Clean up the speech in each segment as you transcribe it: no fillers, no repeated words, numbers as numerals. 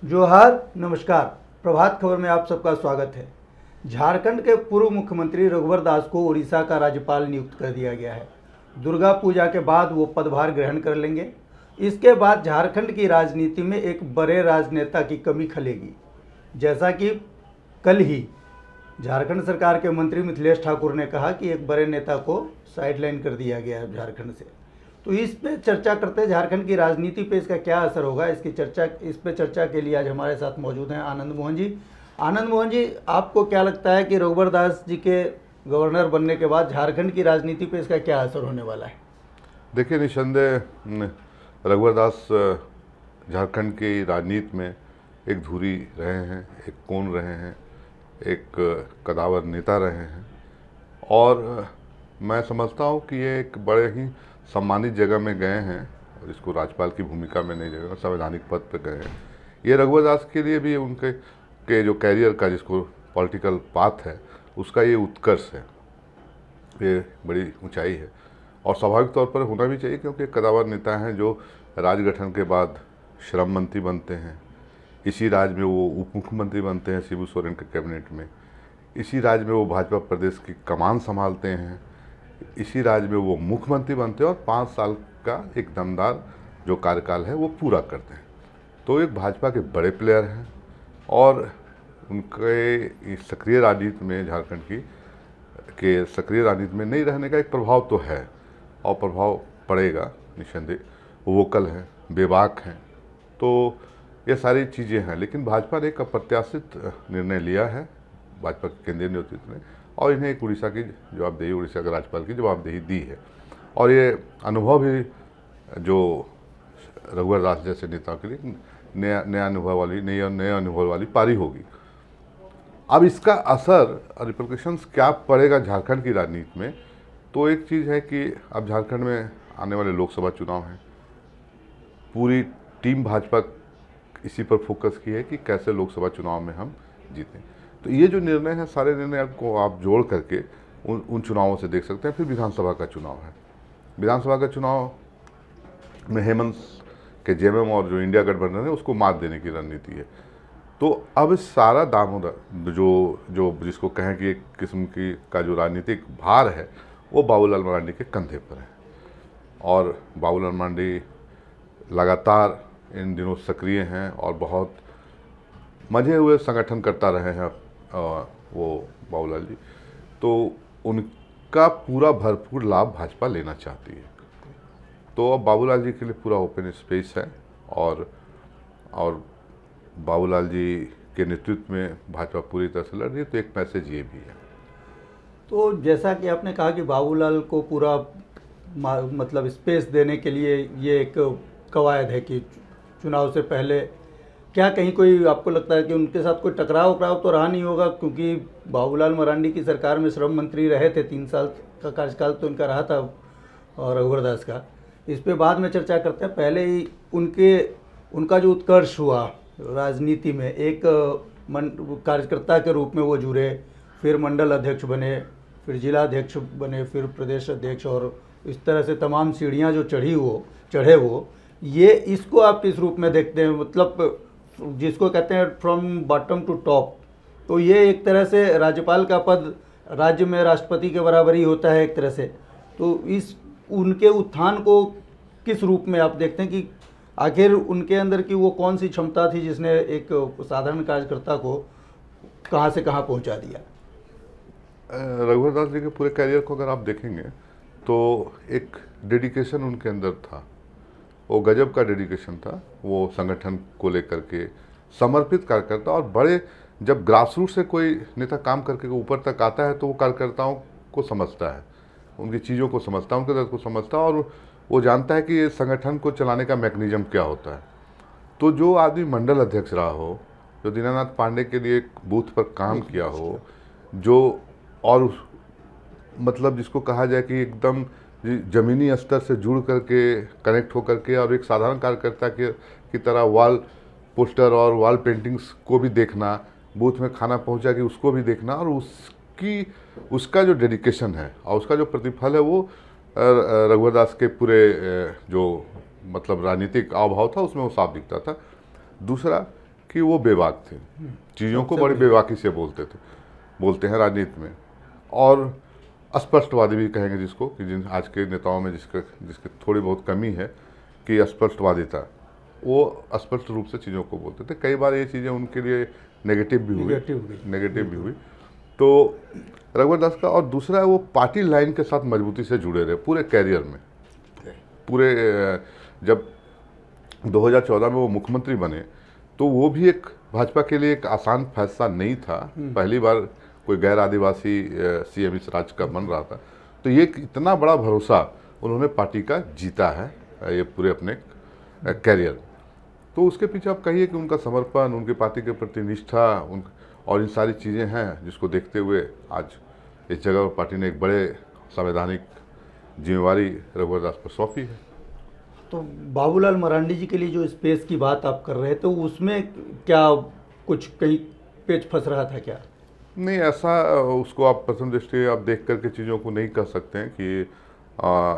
जोहार, नमस्कार। प्रभात खबर में आप सबका स्वागत है। झारखंड के पूर्व मुख्यमंत्री रघुवर दास को उड़ीसा का राज्यपाल नियुक्त कर दिया गया है। दुर्गा पूजा के बाद वो पदभार ग्रहण कर लेंगे। इसके बाद झारखंड की राजनीति में एक बड़े राजनेता की कमी खलेगी। जैसा कि कल ही झारखंड सरकार के मंत्री मिथिलेश ठाकुर ने कहा कि एक बड़े नेता को साइडलाइन कर दिया गया है झारखंड से। तो इस पे चर्चा करते हैं, झारखंड की राजनीति पे इसका क्या असर होगा, इस पे चर्चा के लिए आज हमारे साथ मौजूद हैं आनंद मोहन जी। आनंद मोहन जी, आपको क्या लगता है कि रघुवर दास जी के गवर्नर बनने के बाद झारखंड की राजनीति पे इसका क्या असर होने वाला है? देखिए, निसंदेह रघुवर दास झारखंड की राजनीति में एक धुरी रहे हैं, एक कोण रहे हैं, एक कदावर नेता रहे हैं और मैं समझता हूँ कि ये एक बड़े ही सम्मानित जगह में गए हैं और इसको राज्यपाल की भूमिका में नहीं जगह, संवैधानिक पद पर गए हैं। ये रघुवर दास के लिए भी उनके जो कैरियर का, जिसको पॉलिटिकल पाथ है, उसका ये उत्कर्ष है, ये बड़ी ऊंचाई है और स्वाभाविक तौर पर होना भी चाहिए, क्योंकि कदावर नेता हैं जो राज्य गठन के बाद श्रम मंत्री बनते हैं। इसी राज्य में वो उप मुख्यमंत्री बनते हैं शिबू सोरेन के कैबिनेट में। इसी राज्य में वो भाजपा प्रदेश की कमान संभालते हैं। इसी राज्य में वो मुख्यमंत्री बनते हैं और 5 साल का एक दमदार जो कार्यकाल है वो पूरा करते हैं। तो एक भाजपा के बड़े प्लेयर हैं और उनके सक्रिय राजनीति में, झारखंड के सक्रिय राजनीति में नहीं रहने का एक प्रभाव तो है और प्रभाव पड़ेगा निस्संदेह। वो वोकल हैं, बेबाक हैं, तो ये सारी चीज़ें हैं। लेकिन भाजपा ने एक अप्रत्याशित निर्णय लिया है, भाजपा के केंद्रीय नेतृत्व ने, और इन्हें एक उड़ीसा की जवाबदेही, उड़ीसा के राज्यपाल की जवाबदेही दी है। और ये अनुभव भी जो रघुवर दास जैसे नेताओं के लिए नया अनुभव वाली पारी होगी। अब इसका असर और रिपरकशंस क्या पड़ेगा झारखंड की राजनीति में, तो एक चीज़ है कि अब झारखंड में आने वाले लोकसभा चुनाव हैं। पूरी टीम भाजपा इसी पर फोकस की है कि कैसे लोकसभा चुनाव में हम जीतें। तो ये जो निर्णय है, सारे निर्णय को आप जोड़ करके उन चुनावों से देख सकते हैं। फिर विधानसभा का चुनाव है। विधानसभा का चुनाव में हेमंत के जेएमएम और जो इंडिया गठबंधन है उसको मात देने की रणनीति है। तो अब सारा दामोदर जो जिसको कहें कि एक किस्म की का जो राजनीतिक भार है वो बाबूलाल मरांडी के कंधे पर है। और बाबूलाल मरांडी लगातार इन दिनों सक्रिय हैं और बहुत मजे हुए संगठन करता रहे हैं वो बाबूलाल जी। तो उनका पूरा भरपूर लाभ भाजपा लेना चाहती है। तो अब बाबूलाल जी के लिए पूरा ओपन स्पेस है और बाबूलाल जी के नेतृत्व में भाजपा पूरी तरह से लड़ रही है। तो एक मैसेज ये भी है। तो जैसा कि आपने कहा कि बाबूलाल को पूरा मतलब स्पेस देने के लिए ये एक कवायद है कि चुनाव से पहले क्या कहीं कोई आपको लगता है कि उनके साथ कोई टकराव तो रहा नहीं होगा? क्योंकि बाबूलाल मरांडी की सरकार में श्रम मंत्री रहे थे, 3 साल का कार्यकाल तो इनका रहा था और रघुवर दास का। इस पे बाद में चर्चा करते हैं। पहले ही उनका जो उत्कर्ष हुआ राजनीति में, एक कार्यकर्ता के रूप में वो जुड़े, फिर मंडल अध्यक्ष बने, फिर जिला अध्यक्ष बने, फिर प्रदेश अध्यक्ष, और इस तरह से तमाम सीढ़ियाँ जो चढ़े वो ये इसको आप किस रूप में देखते हैं? मतलब जिसको कहते हैं फ्रॉम बॉटम टू टॉप, तो ये एक तरह से राज्यपाल का पद राज्य में राष्ट्रपति के बराबर ही होता है एक तरह से। तो इस उनके उत्थान को किस रूप में आप देखते हैं कि आखिर उनके अंदर की वो कौन सी क्षमता थी जिसने एक साधारण कार्यकर्ता को कहाँ से कहाँ पहुँचा दिया? रघुवर दास जी के पूरे करियर को अगर आप देखेंगे तो एक डेडिकेशन उनके अंदर था। वो गजब का डेडिकेशन था। वो संगठन को लेकर के समर्पित कार्यकर्ता, और बड़े जब ग्रासरूट से कोई नेता काम करके ऊपर तक आता है तो वो कार्यकर्ताओं को समझता है, उनकी चीज़ों को समझता है, उनके दर्द को समझता है और वो जानता है कि ये संगठन को चलाने का मैकेनिज्म क्या होता है। तो जो आदमी मंडल अध्यक्ष रहा हो, जो दीनानाथ पांडे के लिए बूथ पर काम किया हो, जो और मतलब जिसको कहा जाए कि एकदम ज़मीनी स्तर से जुड़ करके कनेक्ट होकर के और एक साधारण कार्यकर्ता की तरह वॉल पोस्टर और वॉल पेंटिंग्स को भी देखना, बूथ में खाना पहुंचा कि उसको भी देखना, और उसका जो डेडिकेशन है और उसका जो प्रतिफल है वो रघुवर दास के पूरे जो मतलब राजनीतिक आवभाव था उसमें वो साफ दिखता था। दूसरा कि वो बेबाक थे, चीज़ों को बड़ी बेबाकी से बोलते हैं राजनीति में, और अस्पष्टवादी भी कहेंगे जिसको, कि जिन आज के नेताओं में जिसकी थोड़ी बहुत कमी है कि अस्पष्टवादिता, वो अस्पष्ट रूप से चीज़ों को बोलते थे। कई बार ये चीज़ें उनके लिए नेगेटिव भी हुई। तो रघुवर दास का, और दूसरा वो पार्टी लाइन के साथ मजबूती से जुड़े रहे पूरे कैरियर में। पूरे जब 2014 में वो मुख्यमंत्री बने तो वो भी एक भाजपा के लिए एक आसान फैसला नहीं था। पहली बार कोई गैर आदिवासी सीएम इस राज्य का बन रहा था, तो ये इतना बड़ा भरोसा उन्होंने पार्टी का जीता है ये पूरे अपने कैरियर। तो उसके पीछे आप कहिए कि उनका समर्पण, उनकी पार्टी के प्रति निष्ठा, और इन सारी चीज़ें हैं जिसको देखते हुए आज इस जगह पर पार्टी ने एक बड़े संवैधानिक जिम्मेवारी रघुवर दास पर सौंपी है। तो बाबूलाल मरांडी जी के लिए जो स्पेस की बात आप कर रहे थे, तो उसमें क्या कुछ कहीं पेच फंस रहा था क्या? नहीं, ऐसा उसको आप प्रथम दृष्टि आप देख करके चीज़ों को नहीं कह सकते हैं कि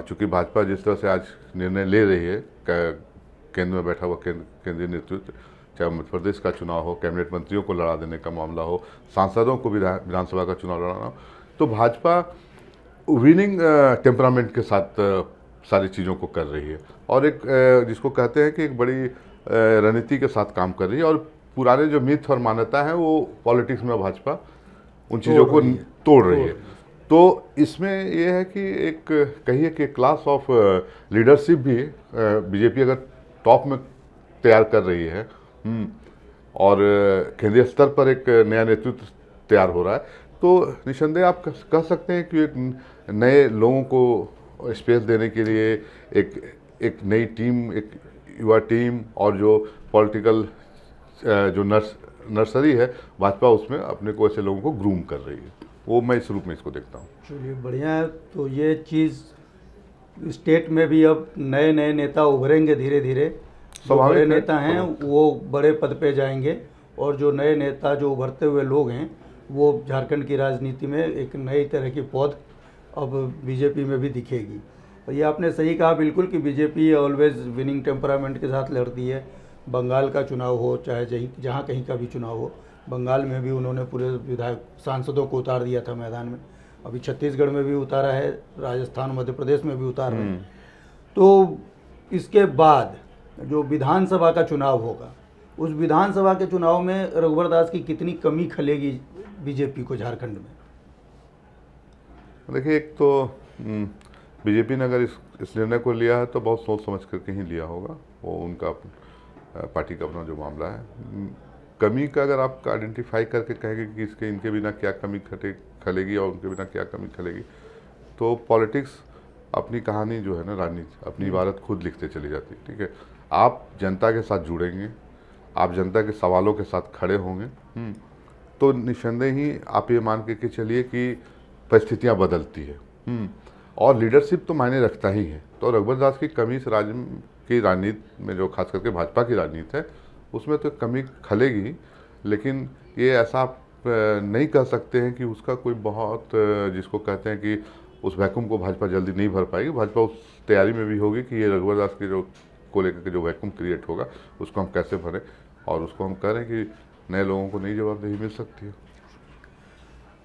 चूँकि भाजपा जिस तरह से आज निर्णय ले रही है, केंद्र में बैठा हुआ केंद्रीय नेतृत्व, चाहे मध्य प्रदेश का चुनाव हो, कैबिनेट मंत्रियों को लड़ा देने का मामला हो, सांसदों को विधानसभा का चुनाव लड़ाना हो, तो भाजपा विनिंग टेम्परामेंट के साथ सारी चीज़ों को कर रही है, और एक जिसको कहते हैं कि एक बड़ी रणनीति के साथ काम कर रही है, और पुराने जो मिथ और मान्यता है वो पॉलिटिक्स में भाजपा उन चीज़ों को तोड़ रही है। तो इसमें यह है कि एक कहिए कि क्लास ऑफ लीडरशिप भी बीजेपी अगर टॉप में तैयार कर रही है, और केंद्रीय स्तर पर एक नया नेतृत्व तैयार हो रहा है, तो निसंदेह आप कह सकते हैं कि एक नए लोगों को स्पेस देने के लिए एक नई टीम, एक युवा टीम, और जो पॉलिटिकल जो नर्सरी है भाजपा, उसमें अपने को ऐसे लोगों को ग्रूम कर रही है। वो मैं इस रूप में इसको देखता हूँ। चलिए, बढ़िया है। तो ये चीज़ स्टेट में भी अब नए नए नेता उभरेंगे धीरे धीरे। जो बड़े नेता हैं वो बड़े पद पे जाएंगे, और जो नए नेता, जो उभरते हुए लोग हैं, वो झारखंड की राजनीति में एक नई तरह की पौध अब बीजेपी में भी दिखेगी। और ये आपने सही कहा बिल्कुल कि बीजेपी ऑलवेज विनिंग टेम्परामेंट के साथ लड़ती है। बंगाल का चुनाव हो, चाहे जहाँ कहीं का भी चुनाव हो, बंगाल में भी उन्होंने पूरे विधायक सांसदों को उतार दिया था मैदान में। अभी छत्तीसगढ़ में भी उतारा है, राजस्थान, मध्य प्रदेश में भी उतार रहे हैं। तो इसके बाद जो विधानसभा का चुनाव होगा, उस विधानसभा के चुनाव में रघुवर दास की कितनी कमी खलेगी बीजेपी को झारखंड में? देखिए, एक तो बीजेपी ने अगर इस निर्णय को लिया है तो बहुत सोच समझ करके ही लिया होगा। वो उनका पार्टी का अपना जो मामला है, कमी का अगर आप आइडेंटिफाई करके कहेंगे कि इनके बिना क्या कमी खलेगी और उनके बिना क्या कमी खलेगी, तो पॉलिटिक्स अपनी कहानी जो है ना, राजनीति अपनी इबारत खुद लिखते चली जाती है। ठीक है, आप जनता के साथ जुड़ेंगे, आप जनता के सवालों के साथ खड़े होंगे, तो निस्संदेह ही आप ये मान के चलिए कि परिस्थितियाँ बदलती है, और लीडरशिप तो मायने रखता ही है। तो रघुवर दास की कमी इस राज्य की राजनीति में, जो खास करके भाजपा की राजनीति है, उसमें तो कमी खलेगी, लेकिन ये ऐसा आप नहीं कह सकते हैं कि उसका कोई बहुत, जिसको कहते हैं कि उस वैक्यूम को भाजपा जल्दी नहीं भर पाएगी। भाजपा उस तैयारी में भी होगी कि ये रघुवर दास के को लेकर के जो वैक्यूम क्रिएट होगा उसको हम कैसे भरें, और उसको हम कह रहे हैं कि नए लोगों को नई जवाबदेही मिल सकती है।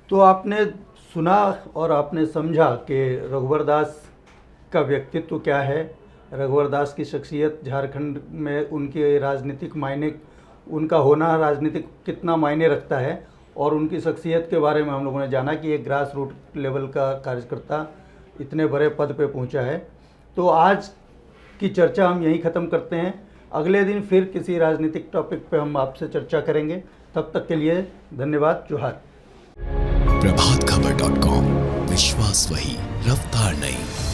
तो आपने सुना और आपने समझा कि रघुवर दास का व्यक्तित्व क्या है, रघुवर दास की शख्सियत झारखंड में, उनके राजनीतिक मायने, उनका होना राजनीतिक कितना मायने रखता है, और उनकी शख्सियत के बारे में हम लोगों ने जाना कि एक ग्रास रूट लेवल का कार्यकर्ता इतने बड़े पद पे पहुंचा है। तो आज की चर्चा हम यहीं ख़त्म करते हैं। अगले दिन फिर किसी राजनीतिक टॉपिक पे हम आपसे चर्चा करेंगे। तब तक के लिए धन्यवाद। जोहार। प्रभातखबर.com, विश्वास वही, रफ्तार नहीं।